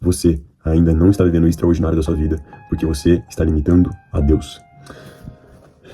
você ainda não está vivendo o extraordinário da sua vida, porque você está limitando a Deus.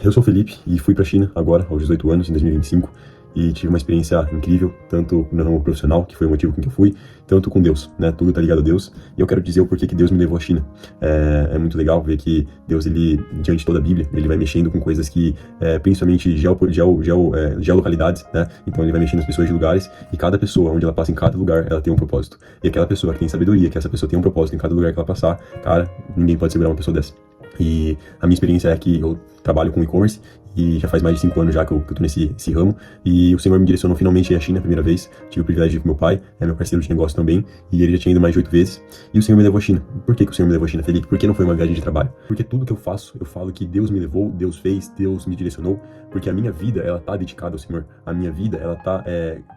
Eu sou o Felipe e fui para a China agora, aos 18 anos, em 2025, e tive uma experiência incrível, tanto no ramo profissional, que foi o motivo com que eu fui, tanto com Deus, né? Tudo tá ligado a Deus. E eu quero dizer o porquê que Deus me levou à China. É muito legal ver que Deus, ele, diante de toda a Bíblia, ele vai mexendo com coisas que, principalmente geolocalidades, né? Então ele vai mexendo nas pessoas de lugares, e cada pessoa, onde ela passa em cada lugar, ela tem um propósito. E aquela pessoa que tem sabedoria, que essa pessoa tem um propósito em cada lugar que ela passar, cara, ninguém pode segurar uma pessoa dessa. E a minha experiência é que eu trabalho com e-commerce e já faz mais de 5 anos já que eu tô nesse ramo, e o Senhor me direcionou finalmente à China a primeira vez. Tive o privilégio de ir com meu pai, é meu parceiro de negócio também, e ele já tinha ido mais de 8 vezes, e o Senhor me levou à China. Por que o Senhor me levou à China, Felipe? Por que não foi uma viagem de trabalho? Porque tudo que eu faço, eu falo que Deus me levou, Deus fez, Deus me direcionou, porque a minha vida, ela tá dedicada ao Senhor. A minha vida, ela tá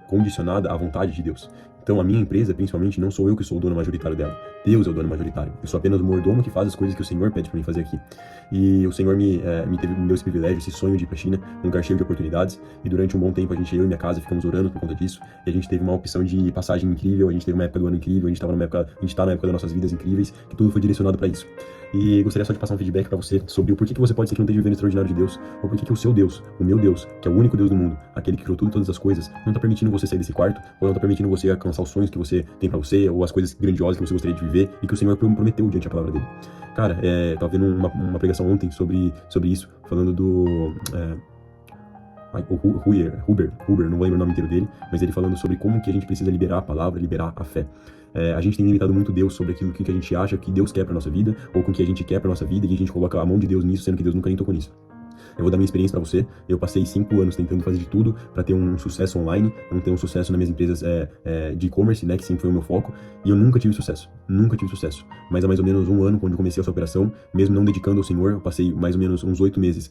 condicionada à vontade de Deus. Então a minha empresa, principalmente, não sou eu que sou o dono majoritário dela. Deus é o dono majoritário. Eu sou apenas o mordomo que faz as coisas que o Senhor pede para mim fazer aqui. E o Senhor me deu esse privilégio, esse sonho de ir para a China, um lugar cheio de oportunidades. E durante um bom tempo, eu e minha casa ficamos orando por conta disso. E a gente teve uma opção de passagem incrível, a gente teve uma época do ano incrível, a gente tá na época das nossas vidas incríveis, que tudo foi direcionado para isso. E gostaria só de passar um feedback para você sobre o porquê que você pode ser que não esteja vivendo o extraordinário de Deus, ou porquê que o seu Deus, o meu Deus, que é o único Deus do mundo, aquele que criou tudo e todas as coisas, não tá permitindo você sair desse quarto, ou não tá permitindo você alcançar os sonhos que você tem para você, ou as coisas grandiosas que você gostaria de viver e que o Senhor prometeu diante da palavra dele. Cara, tava vendo uma pregação ontem sobre isso, falando do Huber, não lembro o nome inteiro dele, mas ele falando sobre como que a gente precisa liberar a palavra, liberar a fé. A gente tem limitado muito Deus sobre aquilo que a gente acha que Deus quer pra nossa vida, ou com o que a gente quer pra nossa vida, e a gente coloca a mão de Deus nisso, sendo que Deus nunca nem tocou nisso. Eu vou dar minha experiência para você. Eu passei 5 anos tentando fazer de tudo para ter um sucesso online, não ter um sucesso nas minhas empresas de e-commerce, né, que sempre foi o meu foco, e eu nunca tive sucesso. Mas há mais ou menos 1 ano, quando eu comecei essa operação, mesmo não dedicando ao Senhor, eu passei mais ou menos uns 8 meses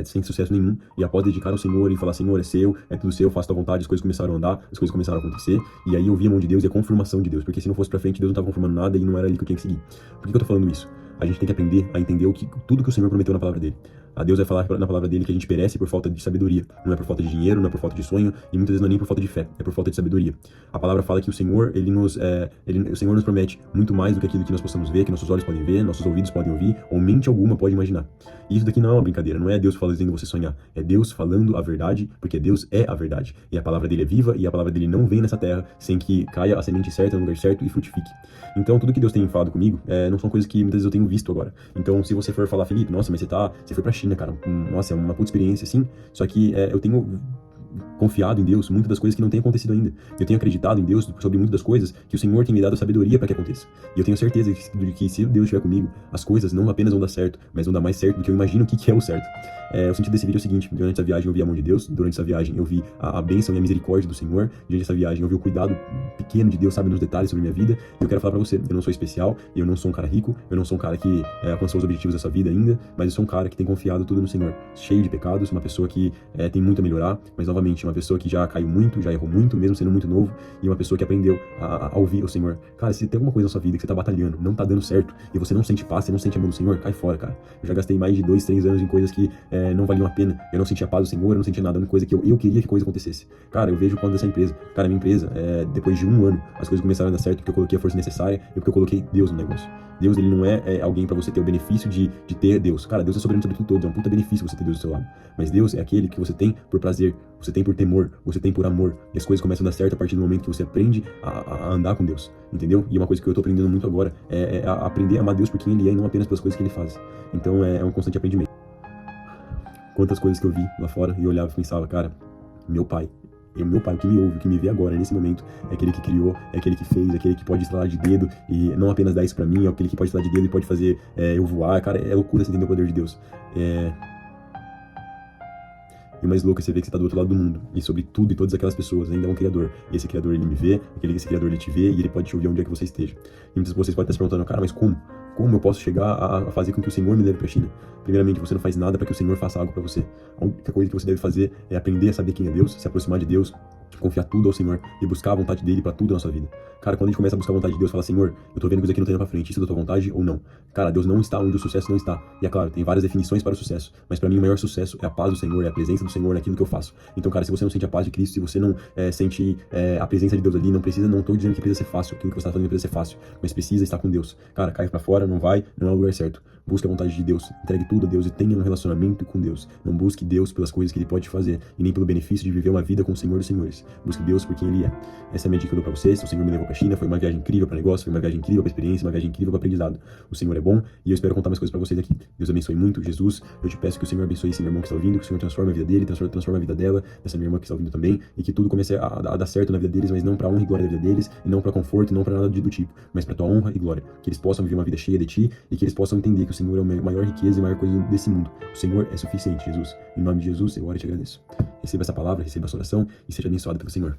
sem sucesso nenhum, e após dedicar ao Senhor e falar, Senhor, é seu, é tudo seu, faça a tua vontade, as coisas começaram a andar, as coisas começaram a acontecer, e aí eu vi a mão de Deus e a confirmação de Deus, porque se não fosse pra frente, Deus não estava confirmando nada e não era ali que eu tinha que seguir. Por que eu tô falando isso? A gente tem que aprender a entender tudo que o Senhor prometeu na palavra dele. A Deus vai falar na palavra dele que a gente perece por falta de sabedoria. Não é por falta de dinheiro, não é por falta de sonho, e muitas vezes não é nem por falta de fé, é por falta de sabedoria. A palavra fala que o Senhor, o Senhor nos promete muito mais do que aquilo que nós possamos ver, que nossos olhos podem ver, nossos ouvidos podem ouvir, ou mente alguma pode imaginar. E isso daqui não é uma brincadeira, não é Deus fazendo você sonhar, é Deus falando a verdade, porque Deus é a verdade. E a palavra dele é viva, e a palavra dele não vem nessa terra sem que caia a semente certa no lugar certo e frutifique. Então, tudo que Deus tem falado comigo não são coisas que muitas vezes eu tenho visto agora. Então, se você for falar, Felipe, nossa, mas você foi pra China, cara, nossa, é uma puta experiência, sim, só que eu tenho confiado em Deus, muitas das coisas que não têm acontecido ainda. Eu tenho acreditado em Deus sobre muitas das coisas que o Senhor tem me dado sabedoria para que aconteça. E eu tenho certeza de que se Deus estiver comigo, as coisas não apenas vão dar certo, mas vão dar mais certo do que eu imagino que é o certo. O sentido desse vídeo é o seguinte: durante essa viagem eu vi a mão de Deus, durante essa viagem eu vi a bênção e a misericórdia do Senhor, durante essa viagem eu vi o cuidado pequeno de Deus, sabe, nos detalhes sobre minha vida. E eu quero falar para você, eu não sou especial, eu não sou um cara rico, eu não sou um cara que alcançou os objetivos dessa vida ainda, mas eu sou um cara que tem confiado tudo no Senhor, cheio de pecados, uma pessoa que tem muito a melhorar, mas novamente, uma pessoa que já caiu muito, já errou muito, mesmo sendo muito novo, e uma pessoa que aprendeu a ouvir o Senhor. Cara, se tem alguma coisa na sua vida que você tá batalhando, não tá dando certo, e você não sente paz, você não sente a mão do Senhor, cai fora, cara. Eu já gastei mais de 2, 3 anos em coisas que não valiam a pena. Eu não sentia a paz do Senhor, eu não sentia nada, a única coisa que eu queria que coisa acontecesse. Cara, eu vejo quando dessa empresa, cara, minha empresa, depois de 1 ano, as coisas começaram a dar certo porque eu coloquei a força necessária e porque eu coloquei Deus no negócio. Deus, ele não é alguém pra você ter o benefício de ter Deus. Cara, Deus é soberano sobre tudo todo, é um puta benefício você ter Deus do seu lado. Mas Deus é aquele que você tem por prazer, você tem por temor, você tem por amor. E as coisas começam a dar certo a partir do momento que você aprende a andar com Deus, entendeu? E uma coisa que eu tô aprendendo muito agora é aprender a amar Deus por quem Ele é e não apenas pelas coisas que Ele faz. Então é um constante aprendimento. Quantas coisas que eu vi lá fora e eu olhava e pensava, cara, meu pai, o que me ouve, o que me vê agora, nesse momento, é aquele que criou, é aquele que fez, é aquele que pode estralar de dedo e não apenas dar isso pra mim, é aquele que pode estralar de dedo e pode fazer eu voar. Cara, é loucura você entender o poder de Deus. E o mais louco é você ver que você tá do outro lado do mundo. E sobre tudo e todas aquelas pessoas ainda é um Criador. E esse Criador, ele me vê, esse Criador, ele te vê e ele pode te ouvir onde é que você esteja. E muitos de vocês podem estar se perguntando, cara, mas como? Como eu posso chegar a fazer com que o Senhor me leve pra China? Primeiramente, você não faz nada para que o Senhor faça algo para você. A única coisa que você deve fazer é aprender a saber quem é Deus, se aproximar de Deus, confiar tudo ao Senhor e buscar a vontade dele pra tudo na nossa vida. Cara, quando a gente começa a buscar a vontade de Deus, fala, Senhor, eu tô vendo que isso aqui não tá indo pra frente, isso é da tua vontade ou não? Cara, Deus não está onde o sucesso não está. E é claro, tem várias definições para o sucesso, mas pra mim o maior sucesso é a paz do Senhor, é a presença do Senhor naquilo que eu faço. Então, cara, se você não sente a paz de Cristo, se você não sente a presença de Deus ali, não tô dizendo que precisa ser fácil, aquilo que você tá fazendo precisa ser fácil, mas precisa estar com Deus. Cara, cai pra fora, não vai, não é o lugar certo. Busque a vontade de Deus, entregue tudo a Deus e tenha um relacionamento com Deus. Não busque Deus pelas coisas que Ele pode fazer e nem pelo benefício de viver uma vida com o Senhor dos Senhores. Busque Deus por quem Ele é. Essa é a minha dica que eu dou pra vocês. O Senhor me levou pra China, foi uma viagem incrível pra negócio, foi uma viagem incrível pra experiência, uma viagem incrível pra aprendizado. O Senhor é bom e eu espero contar mais coisas pra vocês aqui. Deus abençoe muito. Jesus, eu te peço que o Senhor abençoe esse meu irmão que está ouvindo, que o Senhor transforme a vida dele, transforme a vida dela, dessa minha irmã que está ouvindo também, e que tudo comece a dar certo na vida deles, mas não pra honra e glória da vida deles, e não pra conforto, e não pra nada do tipo, mas pra tua honra e glória. Que eles possam viver uma vida cheia de ti e que eles possam entender que o Senhor é a maior riqueza e a maior coisa desse mundo. O Senhor é suficiente, Jesus. Em nome de Jesus, eu oro e te agradeço. Receba essa palavra, receba essa oração e seja abençoado pelo Senhor.